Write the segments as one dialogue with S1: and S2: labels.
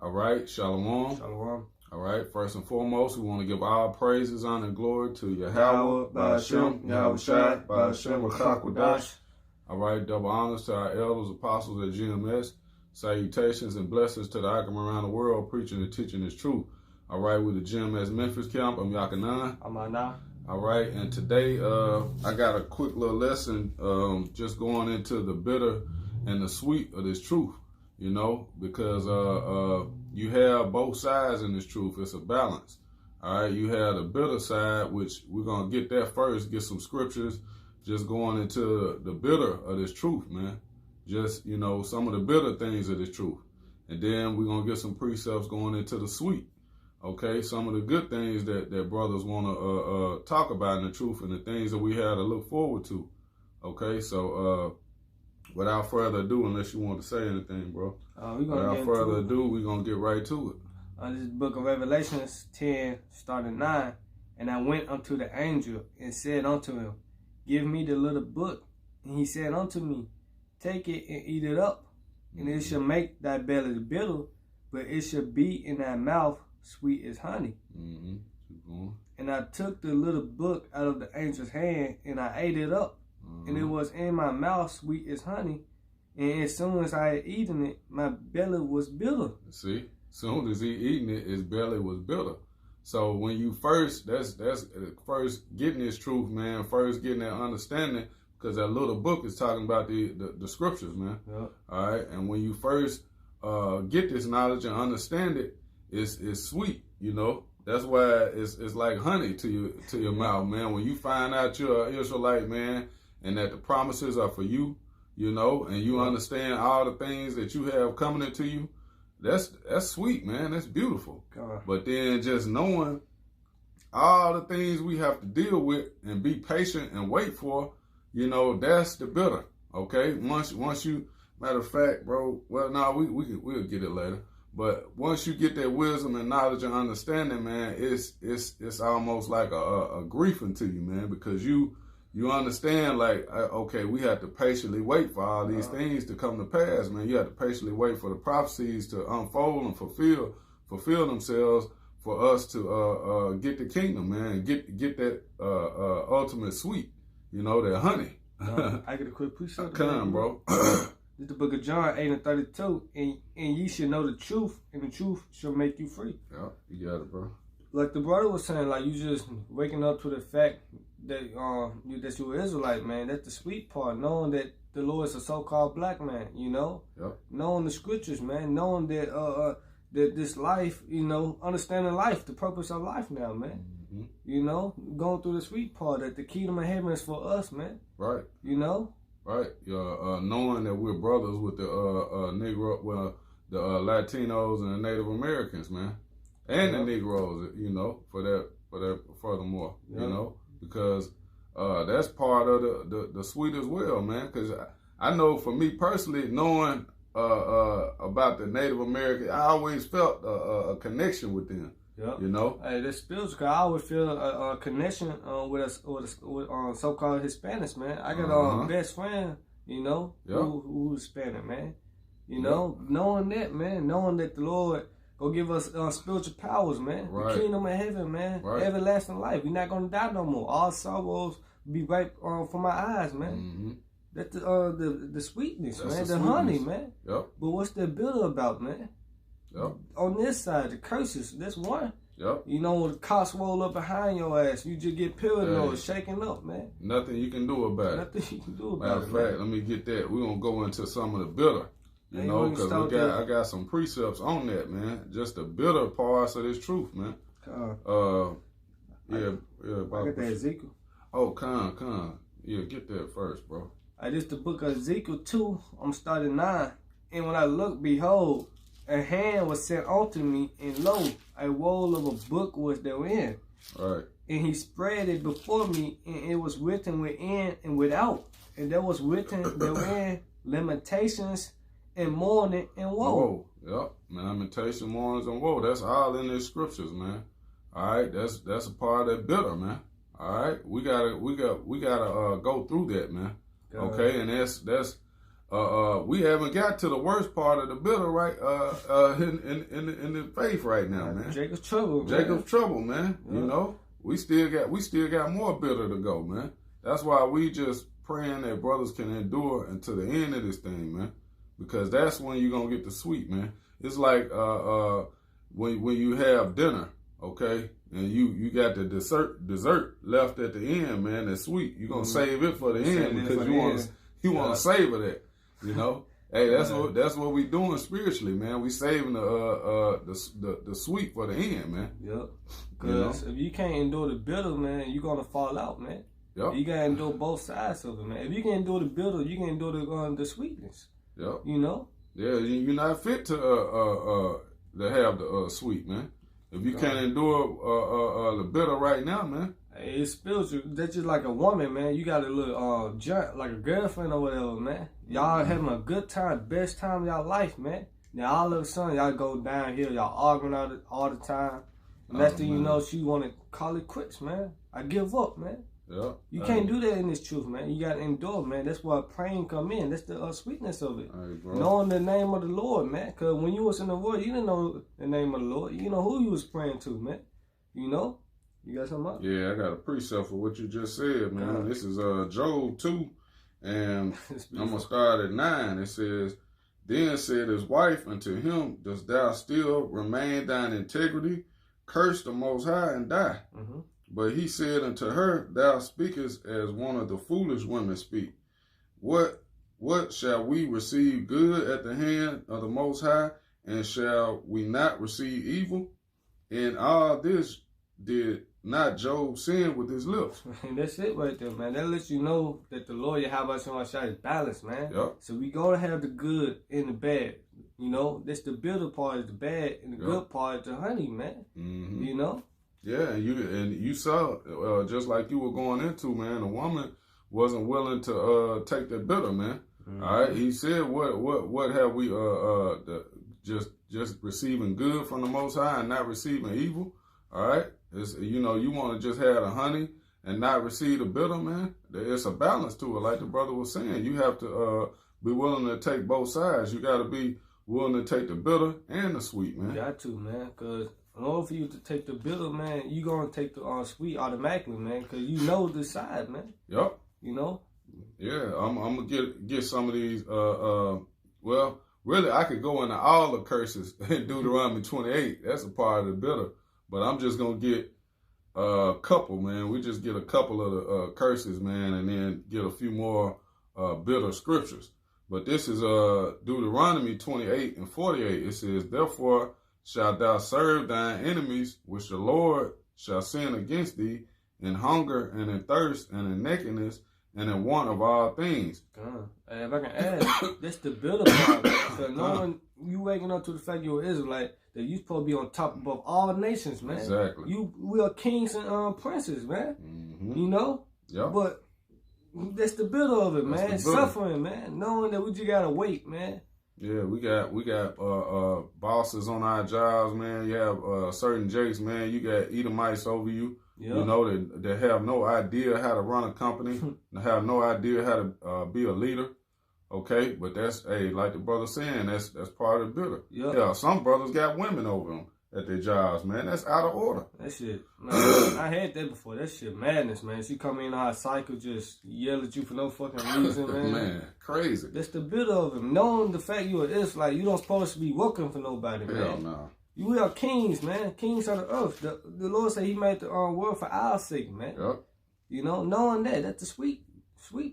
S1: All right, Shalom.
S2: Shalom.
S1: All right, first and foremost, we want to give all praises, honor, and glory to Yahweh, Ba'ashem, Yahweh Shai, Ba'ashem, Rakakwadash. All right, double honors to our elders, apostles at GMS. Salutations and blessings to the Akim around the world, preaching and teaching His truth. All right, with the GMS Memphis camp, I'm Yakanan.
S2: I'm Ana.
S1: All right, and today I got a quick little lesson, just going into the bitter and the sweet of this truth, you know, because you have both sides in this truth. It's a balance. All right, you have the bitter side, which we're going to get that first, get some scriptures, just going into the bitter of this truth, man. Just, you know, some of the bitter things of this truth. And then we're going to get some precepts going into the sweet. Okay, some of the good things that brothers want to talk about in the truth and the things that we have to look forward to. Okay, so without further ado, unless you want to say anything, bro. Without further ado, we're going to get right to it.
S2: This book of Revelations 10, starting 9. And I went unto the angel and said unto him, Give me the little book. And he said unto me, Take it and eat it up, and it shall make thy belly bitter, but it shall be in thy mouth sweet as honey. And I took the little book out of the angel's hand, and I ate it up, and it was in my mouth sweet as honey. And as soon as I had eaten it, my belly was bitter.
S1: See, as soon as he eaten it, his belly was bitter. So when you first, that's first getting this truth, man. First getting that understanding, because that little book is talking about the scriptures, man.
S2: Yep.
S1: All right, and when you first get this knowledge and understand it, it's sweet, you know. That's why it's like honey to your mouth, man. When you find out you're an Israelite, man, and that the promises are for you, you know, and you understand all the things that you have coming into you, that's sweet, man. That's beautiful.
S2: God.
S1: But then just knowing all the things we have to deal with and be patient and wait for, you know, that's the bitter. Okay, once you, matter of fact, bro. Well, no, we'll get it later. But once you get that wisdom and knowledge and understanding, man, it's almost like a griefing to you, man, because you understand, like, okay, we have to patiently wait for all these things to come to pass, man. You have to patiently wait for the prophecies to unfold and fulfill themselves for us to get the kingdom, man, get that ultimate sweet, you know, that honey.
S2: I get a quick precept.
S1: Come on, bro.
S2: This is the book of John 8 and 32, and ye should know the truth, and the truth shall make you free.
S1: Yeah, you got it, bro.
S2: Like the brother was saying, like, you just waking up to the fact that that you're an Israelite, man. That's the sweet part, knowing that the Lord is a so-called black man, you know?
S1: Yep.
S2: Knowing the scriptures, man. Knowing that that this life, you know, understanding life, the purpose of life now, man.
S1: Mm-hmm.
S2: You know, going through the sweet part, that the kingdom of heaven is for us, man.
S1: Right.
S2: You know?
S1: Right. Knowing that we're brothers with the Negro, well, the Latinos and the Native Americans, man. And the Negroes, you know, for that furthermore, you know, because that's part of the sweet as well, man. Because I know for me personally, knowing about the Native American, I always felt a connection with them.
S2: Yep.
S1: You know,
S2: hey, that's spiritual. I always feel a connection with so-called Hispanics, man. I got a best friend, you know, who's Hispanic, man. You know, knowing that, man, knowing that the Lord go give us spiritual powers, man.
S1: Right.
S2: The kingdom of heaven, man.
S1: Right.
S2: Everlasting life. We're not gonna die no more. All sorrows be right from my eyes, man.
S1: Mm-hmm.
S2: That's the sweetness,
S1: that's
S2: man. The
S1: sweetness.
S2: honey, man.
S1: Yep.
S2: But what's that bitter about, man?
S1: Yep.
S2: On this side, the curses. That's one.
S1: Yep.
S2: You know, when the cops roll up behind your ass, you just get paranoid, shaking up, man.
S1: Nothing you can do about it.
S2: Nothing you can do about
S1: Matter of fact, let me get that. We're gonna go into some of the bitter. You know, because I got some precepts on that, man. Just the bitter parts of this truth, man.
S2: I got that Ezekiel.
S1: Oh, come. Yeah, get that first, bro.
S2: This the book of Ezekiel 2. I'm starting 9. And when I looked, behold, a hand was sent unto me, and lo, a roll of a book was therein.
S1: Right.
S2: And he spread it before me, and it was written within and without. And there was written therein lamentations and mourning and woe.
S1: Yep. Lamentation, mournings, and woe. That's all in the scriptures, man. All right. That's a part of that bitter, man. All right. We gotta go through that, man. Okay. And that's we haven't got to the worst part of the bitter, right? In the faith right now, man.
S2: Jacob's trouble, man.
S1: Jacob's trouble, man.
S2: Yeah.
S1: You know, we still got more bitter to go, man. That's why we just praying that brothers can endure until the end of this thing, man. Because that's when you're gonna get the sweet, man. It's like when you have dinner, okay, and you got the dessert left at the end, man. That's sweet. You're gonna save it for the end because you want to savor that. You know, hey, that's what we doing spiritually, man. We saving the sweet for the end, man.
S2: Yep. Because if you can't endure the bitter, man, you're gonna fall out, man. Yep. You gotta endure both sides of it, man. If you can endure the bitter, you can endure the sweetness.
S1: Yep.
S2: You know.
S1: Yeah, you're not fit to have the sweet, man. If you can't endure the bitter right now, man.
S2: It's spiritual. That's just like a woman, man. You got a little like a girlfriend or whatever, man. Y'all having a good time, best time of y'all life, man. Now all of a sudden y'all go downhill, y'all arguing all the time. And next thing you know, she wanna call it quits, man. I give up, man.
S1: Yeah.
S2: You can't do that in this truth, man. You gotta endure, man. That's why praying come in. That's the sweetness of it. Knowing the name of the Lord, man. Cause when you was in the world, you didn't know the name of the Lord. You know who you was praying to, man. You know? You got something up?
S1: Yeah, I got a precept for what you just said, man. This is Job 2, and I'm going to start at 9. It says, Then said his wife unto him, Dost thou still remain thine integrity? Curse the Most High and die. Mm-hmm. But he said unto her, Thou speakest as one of the foolish women speak. What shall we receive good at the hand of the Most High, and shall we not receive evil? In all this did not Job sin with his lips.
S2: And that's it right there, man. That lets you know that the Lord Yahweh Shai is balanced, man.
S1: Yep.
S2: So we gonna have the good and the bad. You know, that's the bitter part is the bad, and the good part is the honey, man. Mm-hmm. You know.
S1: Yeah, and you saw just like you were going into, man. The woman wasn't willing to take the bitter, man. Mm-hmm. All right, he said, "What have we just receiving good from the Most High and not receiving evil?" All right, it's, you want to just have the honey and not receive the bitter, man. It's a balance to it, like the brother was saying. You have to be willing to take both sides. You got to be willing to take the bitter and the sweet, man.
S2: You got to, man, because in order for you to take the bitter, man, you gonna take the sweet automatically, man, because you know the side, man.
S1: Yep.
S2: You know.
S1: Yeah, I'm gonna get some of these. Well, really, I could go into all the curses in Deuteronomy 28. That's a part of the bitter. But I'm just going to get a couple, man. We just get a couple of the curses, man, and then get a few more bitter scriptures. But this is Deuteronomy 28 and 48. It says, Therefore shalt thou serve thine enemies, which the Lord shall send against thee, in hunger and in thirst and in nakedness and in want of all things.
S2: Hey, if I can add, that's the bitter part. So knowing you waking up to the fact you're an Israelite, that you supposed to be on top above all nations, man.
S1: Exactly.
S2: We are kings and princes, man. Mm-hmm. You know?
S1: Yeah.
S2: But that's the bitter of it, man. Suffering, man. Knowing that we just gotta wait, man.
S1: Yeah, we got bosses on our jobs, man. You have certain jakes, man. You got Edomites over you. Yep. You know, that have no idea how to run a company. They have no idea how to be a leader. Okay, but that's, like the brother saying, that's part of the bitter. Yep. Yeah, some brothers got women over them at their jobs, man. That's out of order.
S2: That shit, man, I had that before. That shit madness, man. She come in on her cycle, just yell at you for no fucking reason, man.
S1: Man, crazy.
S2: That's the bitter of him. Knowing the fact you are Israelite, you don't supposed to be working for nobody, man.
S1: Hell no.
S2: We are kings, man. Kings of the earth. The Lord said he made the world for our sake, man.
S1: Yep.
S2: You know, knowing that's the sweet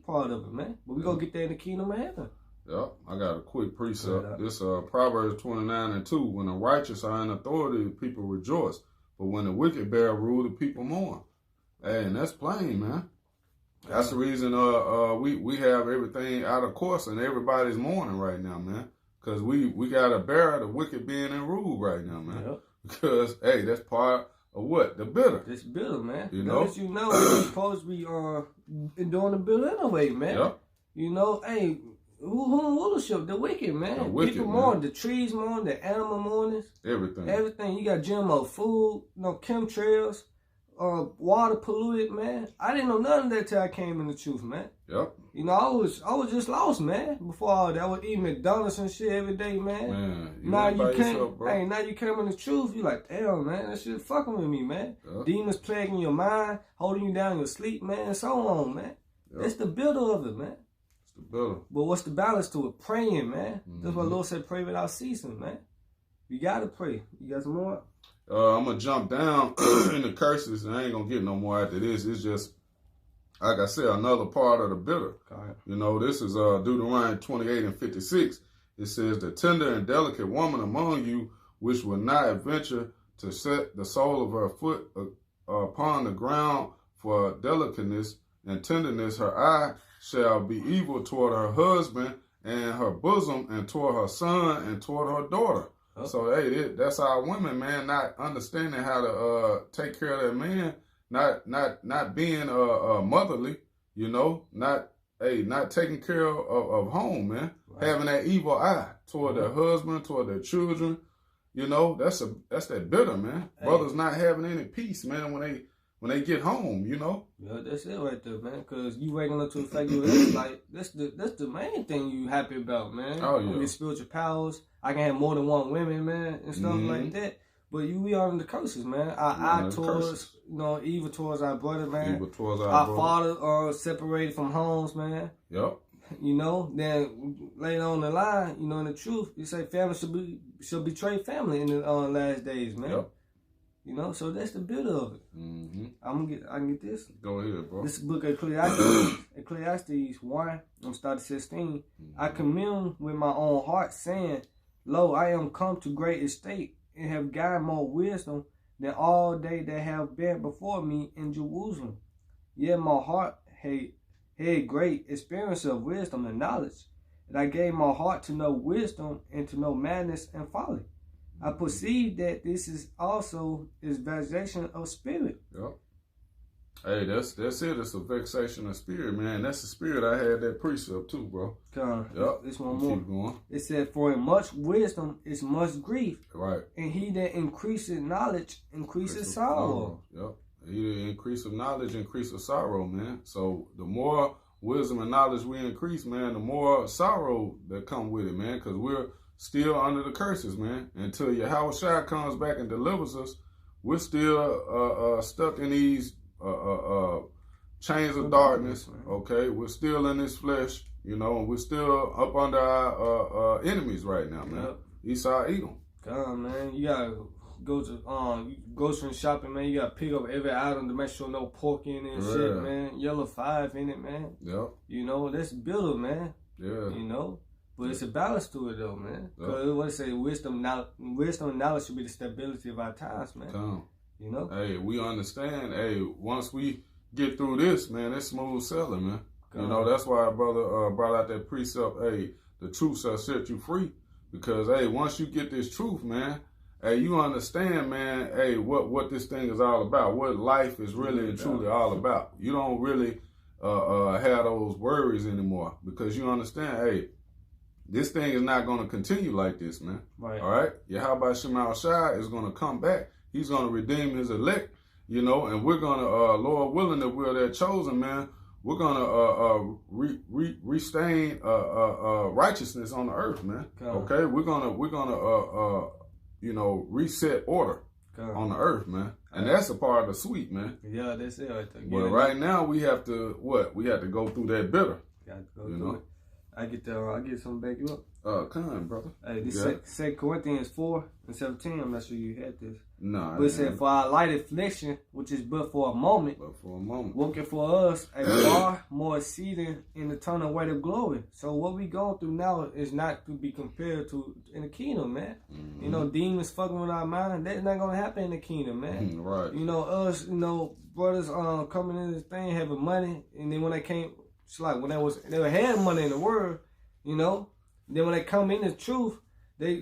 S2: part of it, man. But we gonna get there in the kingdom of heaven.
S1: Yep. I got a quick precept. This Proverbs 29 and 2. When the righteous are in authority, the people rejoice. But when the wicked bear rule, the people mourn. Hey, and that's plain, man. That's the reason we have everything out of course and everybody's mourning right now, man. Because we got to bear the wicked being in rule right now, man. Yep. Because, hey, that's part of what? The bitter.
S2: It's bitter, man.
S1: You know?
S2: As you know, we're supposed to be doing the bitter anyway, man.
S1: Yep.
S2: You know, hey, who rulership? The wicked, man. The wicked, people mourn. The trees mourn. The animal mourners.
S1: Everything.
S2: Everything. You got GMO food, chemtrails. water polluted, man. I didn't know none of that till I came in the truth, man.
S1: Yep.
S2: You know, I was just lost, man. Before all that, I was eating McDonald's and shit every day, man. Now you can't. Hey, now you came in the truth. You like, damn, man, that shit fucking with me, man. Yep. Demons plaguing your mind, holding you down in your sleep, man, and so on, man. Yep. That's the builder of it, man.
S1: It's the builder.
S2: But what's the balance to it? Praying, man. That's what Lord said, pray without ceasing, man. You gotta pray. You got some more?
S1: I'm gonna jump down in the curses, and I ain't gonna get no more after this. It's just, like I said, another part of the bitter. You know, this is Deuteronomy 28:56. It says, the tender and delicate woman among you, which will not venture to set the sole of her foot upon the ground for delicateness and tenderness, her eye shall be evil toward her husband and her bosom, and toward her son and toward her daughter. Oh. So, hey, that's our women, man, not understanding how to take care of their man, not being motherly, you know, not taking care of home, man. Right. Having that evil eye toward their husband, toward their children, you know, that's that bitter, man. Hey. Brothers not having any peace, man, when they get home, you know.
S2: Yeah, that's it right there, man. Cause you waking up to the fact you like that's the main thing you happy about, man.
S1: Oh yeah.
S2: Get spiritual powers. I can have more than one women, man, and stuff like that. But we are in the curses, man. Our eye towards, you know, evil towards our brother, man.
S1: Evil towards our brother.
S2: Father are separated from homes, man.
S1: Yep.
S2: You know, then later on the line, you know, in the truth, you say family should betray family in the last days, man. Yep. You know, so that's the build of it. I can get this.
S1: Go ahead, bro.
S2: This book Ecclesiastes 1, I'm starting 16. I commune with my own heart, saying, lo, I am come to great estate, and have gained more wisdom than all they that have been before me in Jerusalem. Yet my heart had great experience of wisdom and knowledge, and I gave my heart to know wisdom and to know madness and folly. I perceive that this is also vexation of spirit.
S1: Yep. Hey, that's it. It's a vexation of spirit, man. That's the spirit I had that precept too, bro.
S2: Yep. This one more.
S1: Keep going.
S2: It said, for in much wisdom is much grief.
S1: Right.
S2: And he that increases knowledge increases sorrow.
S1: Yep. He that increase of knowledge increases sorrow, man. So the more wisdom and knowledge we increase, man, the more sorrow that come with it, man. Because we're still under the curses, man. Until Yahushua comes back and delivers us, we're still stuck in these chains of darkness. Okay, we're still in this flesh, you know, and we're still up under our enemies right now, man. Yep. Esau, Edom.
S2: God, man, you gotta go to grocery shopping, man. You gotta pick up every item to make sure no pork in it and shit, man. Yellow 5 in it, man.
S1: Yep.
S2: You know, that's builder, man.
S1: Yeah.
S2: You know. But it's a balance to it, though, man. Because what I say, wisdom and knowledge should be the stability of our times, man. You know?
S1: Hey, we understand. Hey, once we get through this, man, it's smooth sailing, man. You know, that's why our brother brought out that precept, hey, the truth shall set you free. Because, hey, once you get this truth, man, hey, you understand, man, hey, what this thing is all about, what life is really and truly all about. You don't really have those worries anymore because you understand, hey, this thing is not going to continue like this, man.
S2: Right.
S1: All right? Yahweh Shema Shai is going to come back. He's going to redeem his elect, you know, and we're going to, Lord willing, if we're that chosen, man, we're going to restain righteousness on the earth, man. Okay? We're going to you know, reset order on the earth, man. And that's a part of the sweet, man.
S2: Yeah, that's it right there.
S1: But right now, we have to, we have to go through that bitter.
S2: Got to go through it. I get something back you up.
S1: Come on, brother.
S2: Hey, this 2 Corinthians 4:17. I'm not sure you had this.
S1: No.
S2: But it said, for our light affliction, which is but for a moment, working for us a far more exceeding in the eternal weight of glory. So what we going through now is not to be compared to in the kingdom, man. You know, demons fucking with our mind. That's not gonna happen in the kingdom, man.
S1: Right.
S2: You know, us, you know, brothers coming in this thing having money, and then when they came. It's like when they had money in the world, you know. Then when they come in the truth, they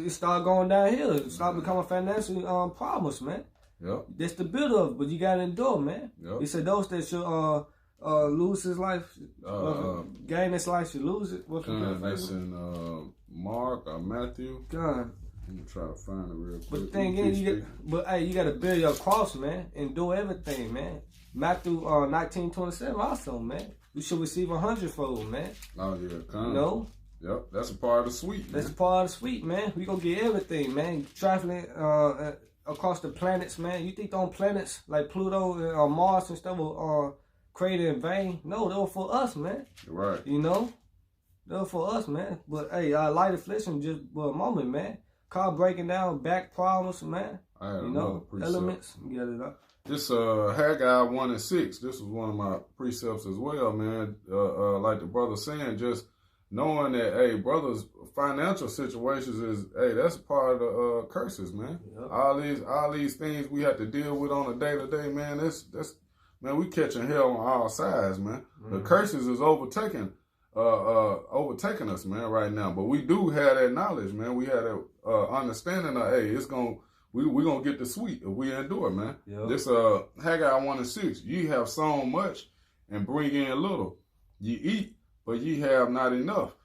S2: start going downhill. Start becoming financial problems, man.
S1: Yep.
S2: That's the build up, but you gotta endure, man.
S1: Yep.
S2: He said those that should lose his life, gain his life should lose it. What's
S1: that's in Mark or Matthew?
S2: God.
S1: I'm gonna try to find it real quick.
S2: But the thing is, you gotta build your cross, man, and do everything, man. Matthew 19:27 also, man. You should receive 100-fold, man.
S1: Oh yeah, come.
S2: You know?
S1: Yep, that's a part of the sweet, man.
S2: That's a part of the sweet, man. We gonna get everything, man. Traveling across the planets, man. You think those planets like Pluto or Mars and stuff were created in vain? No, they were for us, man.
S1: Right.
S2: You know? They were for us, man. But hey, light affliction just for a moment, man. Car breaking down, back problems, man.
S1: I had
S2: you
S1: another
S2: know,
S1: precept.
S2: elements. Get it up.
S1: This Haggai 1:6. This was one of my precepts as well, man. Like the brother saying, just knowing that, hey, brothers, financial situations is, hey, that's part of the curses, man.
S2: Yep.
S1: All these things we have to deal with on a day-to-day, man. That's man, we catching hell on all sides, man. The curses is overtaking us, man, right now. But we do have that knowledge, man. We have that understanding of, hey, we're gonna get the sweet if we endure, man.
S2: Yep.
S1: This Haggai 1:6. Ye have sown much and bring in little. Ye eat, but ye have not enough.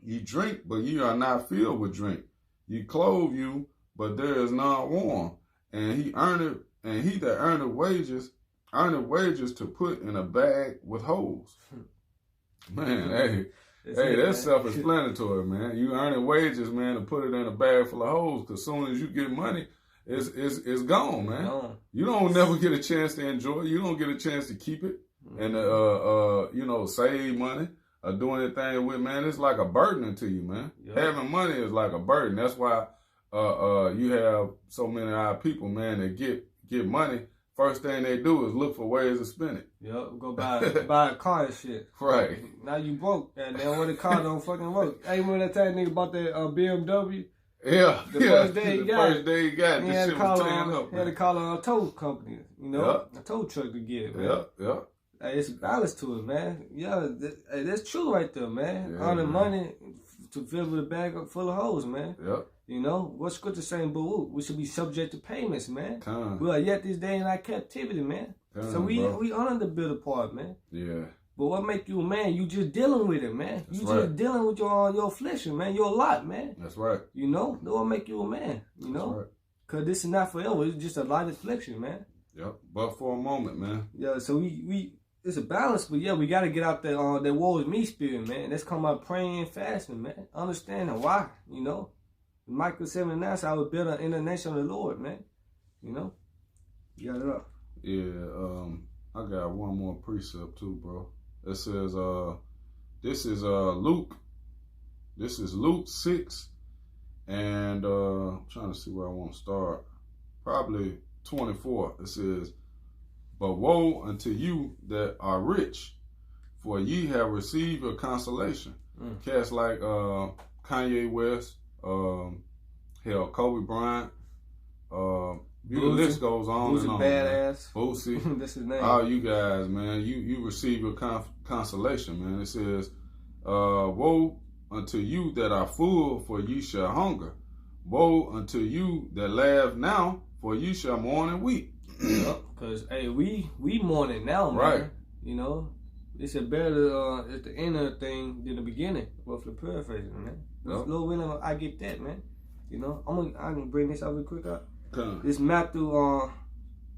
S1: Ye drink, but ye are not filled with drink. Ye clothe you, but there is none warm. And he that earneth wages to put in a bag with holes. Man, hey, that's self-explanatory, man. You earning wages, man, to put it in a bag full of holes. Cause soon as you get money, it's gone, man. No. You don't never get a chance to enjoy it. You don't get a chance to keep it and you know, save money or do anything with, man. It's like a burden to you, man. Yep. Having money is like a burden. That's why you have so many of our people, man, that get money. First thing they do is look for ways to spend it.
S2: Yep, go buy a car and shit.
S1: Right.
S2: Now you broke, and then when the car don't fucking work. Hey, remember that time nigga bought that BMW?
S1: Yeah.
S2: The first day he got
S1: it, this shit was tearing up.
S2: He had to call a tow company, you know, a tow truck to get it, man.
S1: Yeah.
S2: Hey, it's a balance to it, man. Yeah, that's true right there, man. All the money to fill with a bag full of hoes, man.
S1: Yep.
S2: You know, what's scripture saying, boo? We should be subject to payments, man.
S1: Come.
S2: We are yet this day in our captivity, man. So we honor the bitter part, man.
S1: Yeah.
S2: But what make you a man? You just dealing with it, man.
S1: That's
S2: you
S1: right.
S2: just dealing with your affliction, man. Your lot, man.
S1: That's right.
S2: You know, that what make you a man. You know,
S1: That's right.
S2: Cause this is not forever. It's just a light affliction, man.
S1: Yep. But for a moment, man.
S2: Yeah. So we it's a balance, but yeah, we got to get out that woe is me spirit, man. That's come out praying and fasting, man. Understanding why, you know. Michael 7:9 said, I will build an inner of the Lord, man. You know? You got it up.
S1: Yeah, I got one more precept too, bro. It says, this is Luke. This is Luke 6. And I'm trying to see where I want to start. Probably 24. It says, but woe unto you that are rich, for ye have received your consolation. Cats like Kanye West, Kobe Bryant, the list goes on and on.
S2: Badass.
S1: Boosie.
S2: That's his name.
S1: All you guys, man, you receive your consolation, man. It says, woe unto you that are full, for ye shall hunger. Woe unto you that laugh now, for ye shall mourn and weep.
S2: Because, hey, we mourning now, man. Right. You know, it's a better at the end of the thing than the beginning. Roughly paraphrasing, man. Yep. Lord willing, I get that, man. You know, I can bring this out real quick up. This Matthew,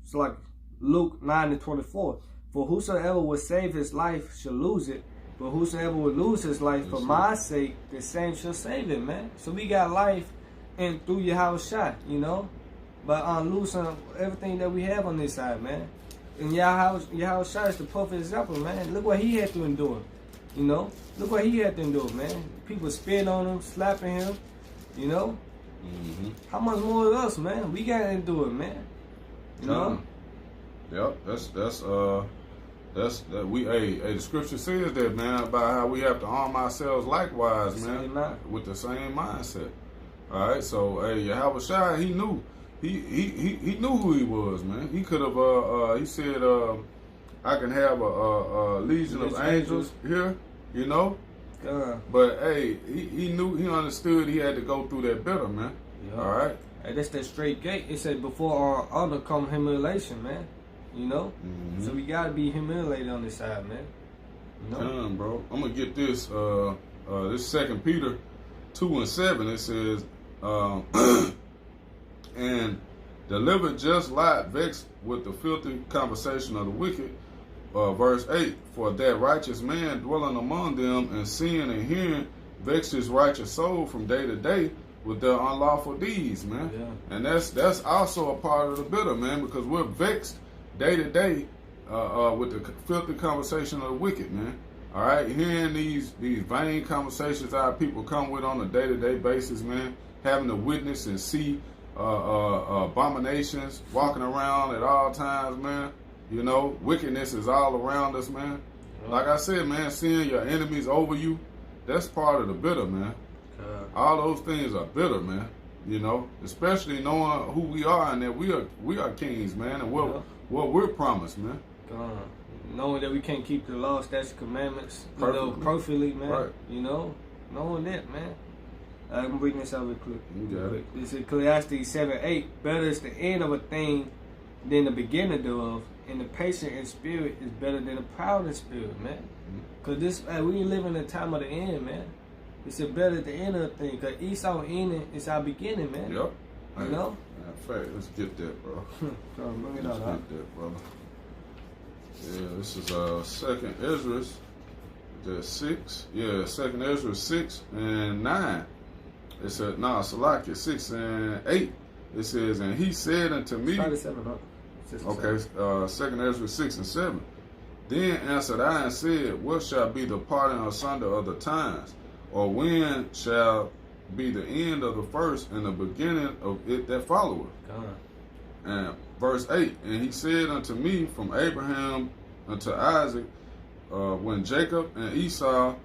S2: it's like Luke 9:24. For whosoever will save his life shall lose it, but whosoever will lose his life for my sake, the same shall save it, man. So we got life and through Yahushua, you know, but losing everything that we have on this side, man. And Yahushua is the perfect example, man. Look what he had to endure, you know. Look what he had to endure, man. People spitting on him, slapping him, you know. How much more of us, man? We gotta endure it, man. You know.
S1: Yep. That's we. Hey, the scripture says that, man, about how we have to arm ourselves likewise, man, with the same mindset. All right. So, hey, Yahushua, he knew. He knew who he was, man. He could have. He said, "I can have a legion of angels here," you know. But hey, he knew, he understood he had to go through that better, man. Yep. All right.
S2: Hey, that's that straight gate. It said before honor come humiliation, man. You know. So we gotta be humiliated on this side, man. You know?
S1: Bro. I'm gonna get this. This 2 Peter 2:7. It says, And delivered just light vexed with the filthy conversation of the wicked. Verse 8, for that righteous man dwelling among them and seeing and hearing vexed his righteous soul from day to day with their unlawful deeds, man.
S2: Yeah.
S1: And that's also a part of the bitter, man, because we're vexed day to day with the filthy conversation of the wicked, man. All right, hearing these vain conversations our people come with on a day-to-day basis, man, having to witness and see abominations walking around at all times, man. You know, wickedness is all around us, man. Like I said, man, seeing your enemies over you, that's part of the bitter, man. All those things are bitter, man. You know, especially knowing who we are and that we are kings, man, and what we're promised, man.
S2: Knowing that we can't keep the law, statutes, commandments, perfectly, man. Right. You know, knowing that, man. I'm reading this out real quick.
S1: You got it.
S2: It's Ecclesiastes 7:8. Better is the end of a thing than the beginning thereof, and the patient in spirit is better than the proud in spirit, man. Because we live in the time of the end, man. It's better at the end of the thing. Because Esau ending is our beginning, man.
S1: Yep.
S2: You know?
S1: In fact, let's get that, bro.
S2: Bring it
S1: let's get that, brother. Yeah, this is 2nd Ezra. That's 6. Yeah, 2nd Ezra 6 and 9. It said, Salakia 6 and 8. It says, and he said unto me.
S2: Start at 7, huh?
S1: Okay, 2nd Ezra 6 and 7. Then answered I and said, what shall be the parting asunder of the times? Or when shall be the end of the first and the beginning of it that followeth? And verse 8, and he said unto me from Abraham unto Isaac, when Jacob and Esau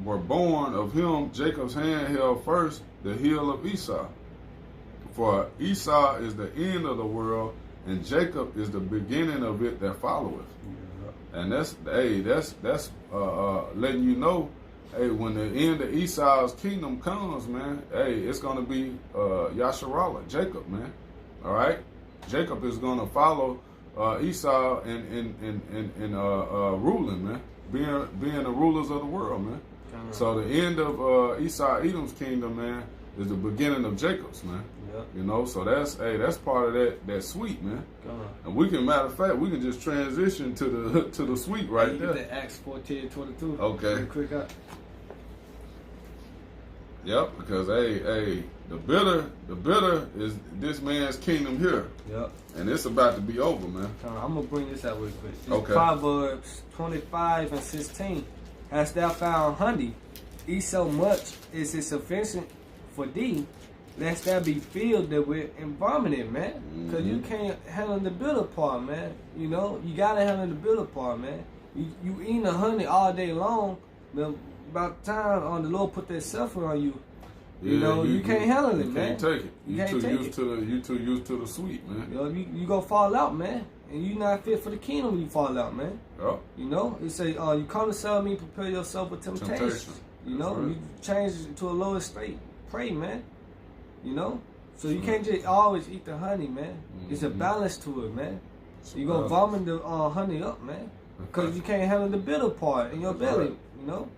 S1: were born of him, Jacob's hand held first the heel of Esau. For Esau is the end of the world, and Jacob is the beginning of it that followeth. And that's letting you know, hey, when the end of Esau's kingdom comes, man, hey, it's gonna be Yasharallah, Jacob, man. All right, Jacob is gonna follow Esau in ruling, man, being the rulers of the world, man. So the end of Esau Edom's kingdom, man, is the beginning of Jacob's, man.
S2: Yep.
S1: You know, so that's part of that sweet, man. And we can, matter of fact, we can just transition to the sweet right there.
S2: The Acts 14:22.
S1: Okay.
S2: Real quick up.
S1: Yep, because the bitter is this man's kingdom here.
S2: Yep.
S1: And it's about to be over, man.
S2: I'm gonna bring this out real quick. It's
S1: okay.
S2: Proverbs 25 and 16. Hast thou found honey? Eat so much is it sufficient for thee, lest thou be filled therewith and vomited, man. Because you can't handle the bitter part, man. You know, you gotta handle the bitter part, man. You eating the honey all day long, then by the time the Lord put that suffering on you, you know, you can't handle it, man.
S1: You can't take it. You too used to the sweet, man.
S2: You know, you gonna fall out, man. And you not fit for the kingdom when you fall out, man.
S1: Yep.
S2: You know, it say, you come to serve me, prepare yourself for temptation. You know, you change it to a lower state. Pray, man. You know? So you can't just always eat the honey, man. It's a balance to it, man. You gonna vomit the honey up, man. Because you can't handle the bitter part in your belly, you know?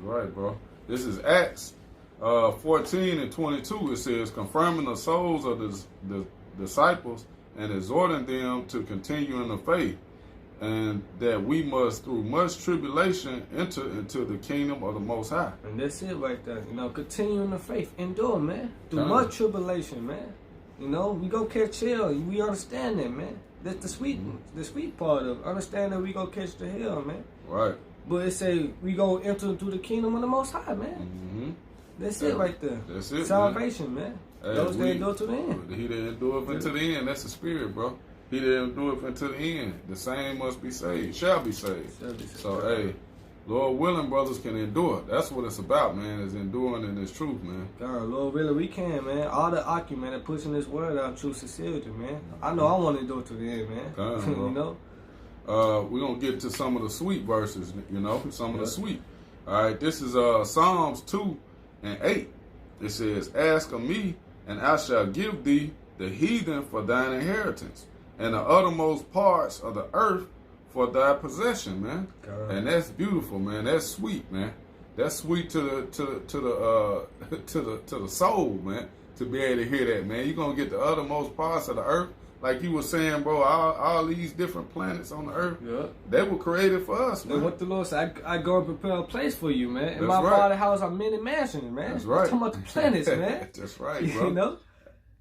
S1: Right, bro. This is Acts 14 and 22. It says, confirming the souls of the disciples and exhorting them to continue in the faith, and that we must, through much tribulation, enter into the kingdom of the Most High.
S2: And that's it right there. You know, continue in the faith. Endure, man. Through much tribulation, man. You know, we go catch hell. We understand that, man. That's the sweet part of it. Understand that we go catch the hell, man.
S1: Right.
S2: But it say we go enter into the kingdom of the Most High, man. That's it right there.
S1: That's it,
S2: salvation, man.
S1: Hey,
S2: those that endure to the end.
S1: He that endureth unto the end. That's the spirit, bro. He that endureth unto the end. The same must be saved. Shall be saved. So, hey, Lord willing, brothers can endure. That's what it's about, man, is enduring in this truth, man.
S2: God, Lord willing, we can, man. All the argument that pushing this word out, true sincerity, man. I know I want to endure to the end, man. You know?
S1: We're going to get to some of the sweet verses, you know, some of the sweet. All right, this is Psalms 2 and 8. It says, ask of me, and I shall give thee the heathen for thine inheritance, and the uttermost parts of the earth for thy possession, man. God. And that's beautiful, man. That's sweet, man. That's sweet to the soul, man. To be able to hear that, man. You're gonna get the uttermost parts of the earth. Like you were saying, bro, all these different planets on the earth, they were created for us, man.
S2: And what the Lord said, I go and prepare a place for you, man. In
S1: That's
S2: my
S1: right.
S2: Father's house are many mansions, man.
S1: That's right.
S2: Talking about the planets, man.
S1: That's right, bro.
S2: You know?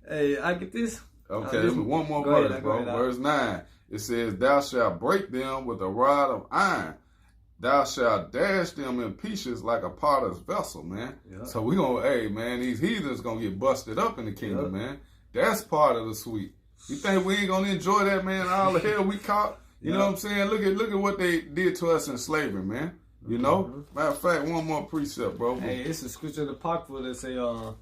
S2: Hey, I get this.
S1: Okay, one more
S2: Go
S1: verse,
S2: ahead,
S1: bro. Verse 9. It says, "Thou shalt break them with a rod of iron. Thou shalt dash them in pieces like a potter's vessel," man.
S2: Yeah.
S1: So we gonna, hey, man, these heathens gonna get busted up in the kingdom, man. That's part of the sweet. You think we ain't gonna enjoy that, man? All the hell we caught. You know what I'm saying? Look at what they did to us in slavery, man. You know? Matter of fact, one more precept, bro.
S2: Hey, it's a scripture in the Apocrypha that say, 9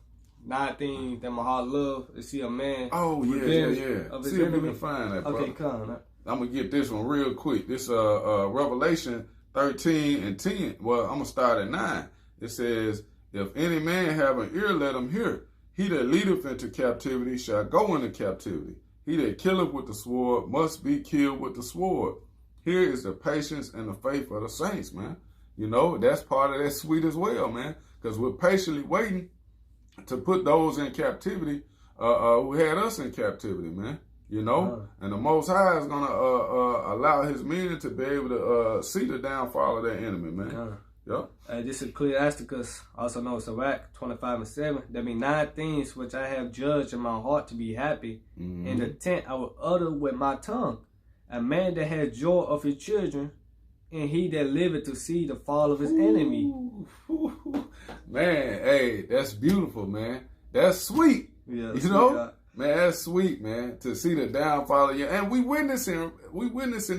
S2: things that my heart love is see a man.
S1: Oh, yeah.
S2: Of his
S1: See if we
S2: enemy.
S1: can find that, bro.
S2: Okay, come on.
S1: I'm gonna get this one real quick. This Revelation 13 and 10. Well, I'm gonna start at 9. It says, "If any man have an ear, let him hear. He that leadeth into captivity shall go into captivity. He that killeth with the sword must be killed with the sword. Here is the patience and the faith of the saints," man. You know, that's part of that sweet as well, man. Because we're patiently waiting to put those in captivity who had us in captivity, man. You know, and the Most High is gonna allow His men to be able to see the downfall of their enemy, man. Yep.
S2: This is Ecclesiasticus, also known as Sirach 25:7. There be 9 things which I have judged in my heart to be happy, and the 10th I will utter with my tongue. A man that has joy of his children, and he that liveth to see the fall of his enemy.
S1: Man, hey, that's beautiful, man. That's sweet.
S2: Yeah,
S1: you know? Man, that's sweet, man, to see the downfall of you. And we witnessing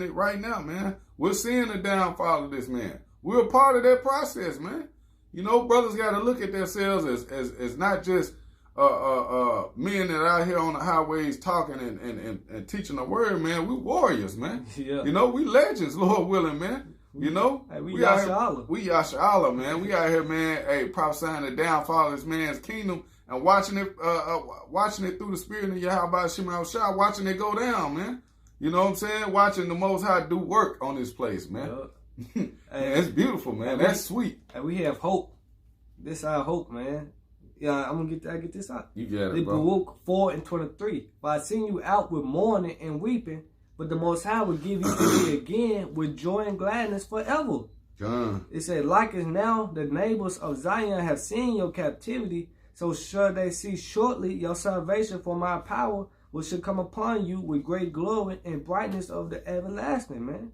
S1: it right now, man. We're seeing the downfall of this man. We're a part of that process, man. You know, brothers got to look at themselves as not just men that are out here on the highways talking and teaching the word, man. We warriors, man.
S2: Yeah.
S1: You know, we legends, Lord willing, man. You know,
S2: hey, we Yasha Allah.
S1: We Yasha Allah, man. We out here, man. Hey, prophesying the downfall of this man's kingdom and watching it through the spirit of Yahweh Shema Shah, watching it go down, man. You know what I'm saying? Watching the Most High do work on this place, man.
S2: Hey,
S1: it's beautiful, man. That's sweet.
S2: And we have hope. This is our hope, man. Yeah, I'm gonna get this out.
S1: You got it, bro.
S2: Baruch 4:23. "For I send you out with mourning and weeping, but the Most High will give you to me again with joy and gladness forever." It said, "Like as now the neighbors of Zion have seen your captivity, so shall they see shortly your salvation, for my power which shall come upon you with great glory and brightness of the everlasting," man.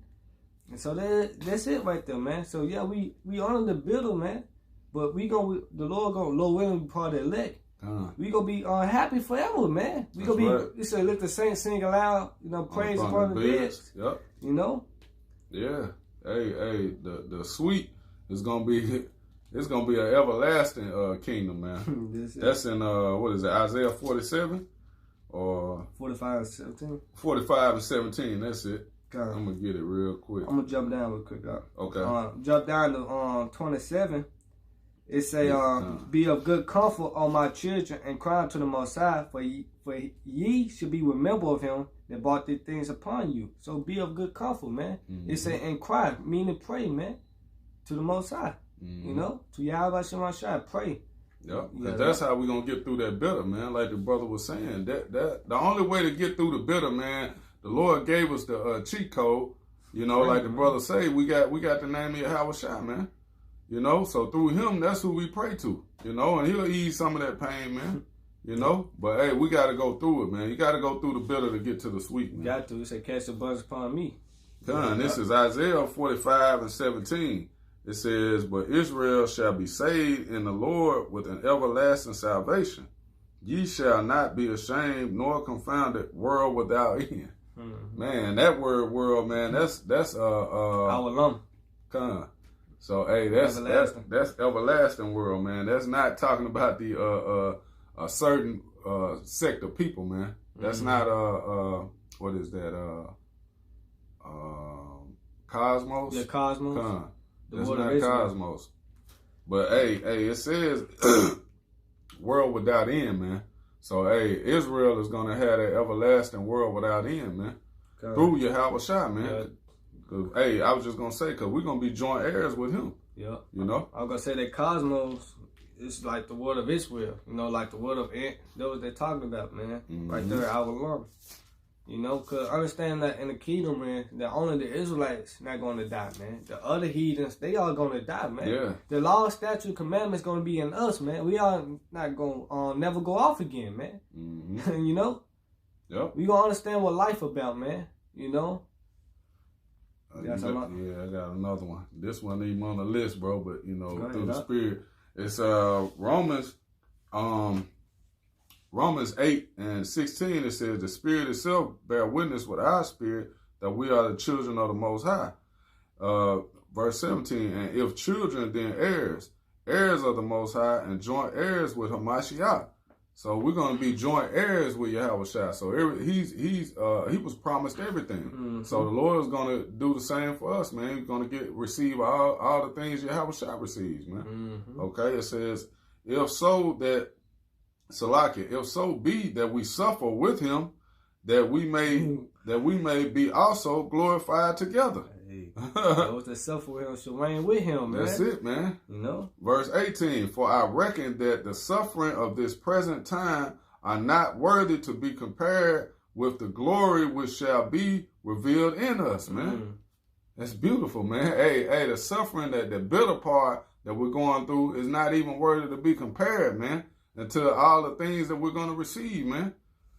S2: And so that's it right there, man. So yeah, we honor the builder, man. But the Lord willing, be part of the elect. We gonna be happy forever, man. We gonna be. Right. It said, "Let the saints sing aloud," you know, praise upon the beds.
S1: Yep.
S2: You know.
S1: Yeah. Hey, the sweet is gonna be. It's gonna be an everlasting kingdom, man. That's in what is it, Isaiah 47 or
S2: 45 and 17.
S1: 45 and 17. That's it.
S2: God.
S1: I'm gonna get it real quick.
S2: I'm gonna jump down real quick.
S1: Okay.
S2: Jump down to 27. It say, "Be of good comfort, O my children, and cry unto the Most High, for ye should be remembered of Him that brought these things upon you." So be of good comfort, man. It say, and cry, meaning pray, man, to the Most High. You know, to Yahweh Shema Shai, pray.
S1: Yep, because that's how we gonna get through that bitter, man. Like the brother was saying, that the only way to get through the bitter, man. The Lord gave us the cheat code. You know, like the brother say, we got the name of Yahweh Shai, man. You know, so through Him, that's who we pray to. You know, and He'll ease some of that pain, man. You know, but hey, we got to go through it, man. You got to go through the bitter to get to the sweet, man.
S2: You got to. It say, "Cast your burdens upon me."
S1: This is Isaiah 45 and 17. It says, "But Israel shall be saved in the Lord with an everlasting salvation. Ye shall not be ashamed nor confounded, world without end." Man, that word "world," man, that's
S2: our alum.
S1: So hey, that's everlasting world, man. That's not talking about the a certain sect of people, man. That's not what is that cosmos?
S2: The cosmos.
S1: That's not cosmos. But hey, it says world without end, man. So hey, Israel is gonna have that everlasting world without end, man. Through Yahweh Shai, man. Cause hey, I was just gonna say, cause we're gonna be joint heirs with Him.
S2: Yeah.
S1: You know?
S2: I was gonna say that cosmos is like the word of Israel, you know, like the word of Ant. That's what they're talking about, man. Right there, our Lord. You know, cause understand that in the kingdom, man, that only the Israelites not gonna die, man. The other heathens, they all gonna die, man.
S1: Yeah.
S2: The law, statute, commandments gonna be in us, man. We are not gonna never go off again, man. You know?
S1: Yep.
S2: We gonna understand what life about, man. You know?
S1: I got another one. This one ain't even on the list, bro, but you know, through the Spirit. It's Romans 8:16, it says, the Spirit itself bear witness with our spirit that we are the children of the Most High. Verse 17, and if children, then heirs, heirs of the Most High, and joint heirs with Hamashiach. So we're going to be joint heirs with Yahushua. So he was promised everything. So the Lord is going to do the same for us, man. He's going to receive all the things Yahushua receives, man. Okay, it says, if so be that we suffer with him, that we may be also glorified together.
S2: Those that suffer with him shall reign with him, man.
S1: That's it, man.
S2: You know?
S1: Verse 18, for I reckon that the suffering of this present time are not worthy to be compared with the glory which shall be revealed in us, man. That's beautiful, man. Hey, the suffering, the bitter part that we're going through is not even worthy to be compared, man, until all the things that we're going to receive, man.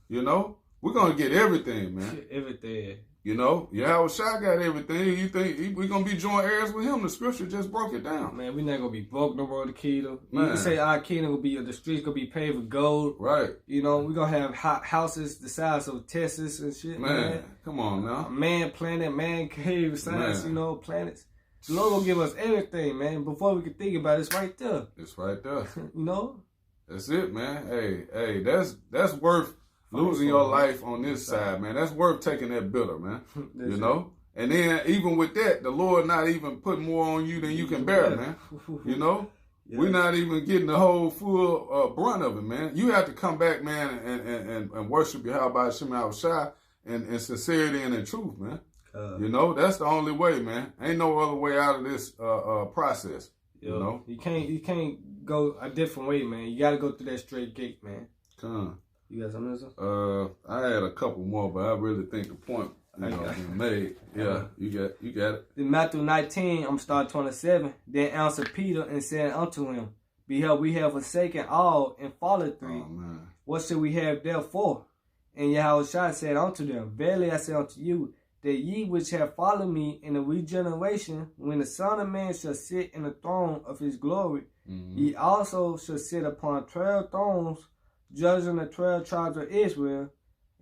S1: You know? We're going to get everything, man.
S2: Everything.
S1: You know, Yahushua got everything. You think we're going to be joint heirs with him? The scripture just broke it down.
S2: Man, we're not going to be broke no more, the kingdom. You can say our kingdom will be, the streets going to be paved with gold.
S1: Right.
S2: You know, we're going to have houses the size of Texas and shit, man.
S1: Come on now.
S2: Man planet, man cave size, you know, planets. The Lord going to give us everything, man. Before we can think about it, it's right there.
S1: It's right there.
S2: You know?
S1: That's it, man. Hey, that's worth losing your life on this side, man. That's worth taking that bitter, man. You know? And then even with that, the Lord not even put more on you than you can bear, man. You know? We're not even getting the whole full brunt of it, man. You have to come back, man, and worship Yahweh Shem Shai in sincerity and in truth, man. You know? That's the only way, man. Ain't no other way out of this process. You know?
S2: You can't go a different way, man. You got to go through that straight gate, man. You got something else?
S1: I had a couple more, but I really think the point been made. Yeah, you got it.
S2: In Matthew 19, I'm starting 27. Then answered Peter and said unto him, behold, we have forsaken all and followed thee.
S1: Oh, man.
S2: What shall we have therefore? And Yahushua said unto them, verily I say unto you, that ye which have followed me in the regeneration, when the Son of Man shall sit in the throne of his glory, ye also shall sit upon 12 thrones, judging the 12 tribes of Israel,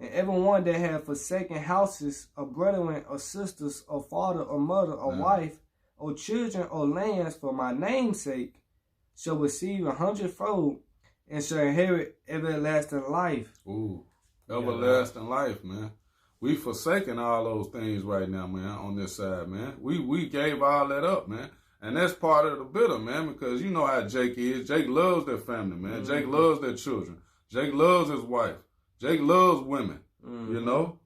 S2: and everyone that hath forsaken houses, or brethren, or sisters, or father, or mother, or wife, or children, or lands, for my name's sake, shall receive 100-fold, and shall inherit everlasting life.
S1: Ooh, everlasting life, man. We forsaken all those things right now, man, on this side, man. We gave all that up, man. And that's part of the bitter, man, because you know how Jake is. Jake loves their family, man. Jake loves their children. Jake loves his wife. Jake loves women, you know?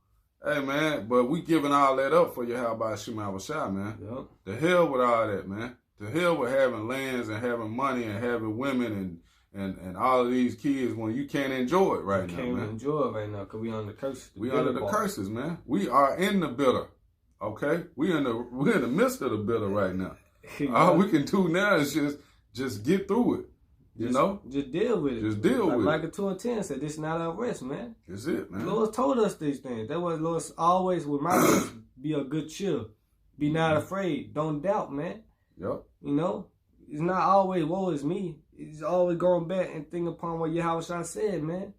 S1: Hey, man, but we giving all that up for Yahweh Shem Shai, man.
S2: Yep.
S1: The hell with all that, man. The hell with having lands and having money and having women and all of these kids when you can't enjoy it right now, man.
S2: Can't enjoy it right now because we under the curses.
S1: We under the curses, man. We are in the bitter, okay? We're in the midst of the bitter right now. All we can do now is just get through it. You know? Just
S2: deal with it.
S1: Just deal with it.
S2: Micah 2:10 said, this is not our rest, man.
S1: That's it, man.
S2: The Lord told us these things. That was Lord always remind us, be a good cheer. Be not afraid. Don't doubt, man.
S1: Yep.
S2: You know? It's not always, woe is me. It's always going back and thinking upon what Yahushua said, man.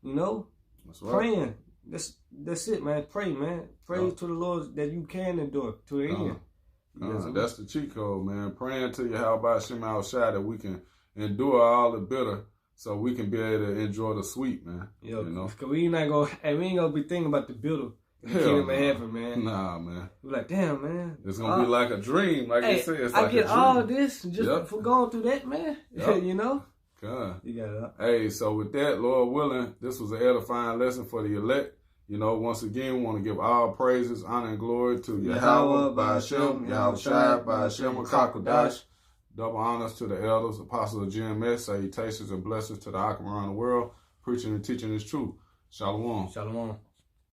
S2: You know?
S1: That's right.
S2: Praying. That's it, man. Pray, man. Pray to the Lord that you can endure to the end.
S1: That's the cheat code, man. Praying to Yahweh Shem Shai that we can endure all the bitter so we can be able to enjoy the sweet, man.
S2: Yo,
S1: you know?
S2: Cause we ain't gonna be thinking about the bitter. Kingdom of heaven, man.
S1: Nah, man.
S2: We're like, damn, man.
S1: It's gonna be like a dream, like you said. It's like
S2: I get
S1: a dream.
S2: all this just for going through that, man. You know?
S1: God.
S2: You got it up.
S1: Hey, so with that, Lord willing, this was an edifying lesson for the elect. You know, once again, we want to give all praises, honor, and glory to
S2: Yahweh,
S1: Yahweh,
S2: Ba'ashem,
S1: Yahweh Shai,
S2: Ba'ashem,
S1: Ba'ashem, Kakadash. Double honors to the elders, apostles of GMS, salutations and blessings to the Akim around the world, preaching and teaching His truth. Shalom.
S2: Shalom.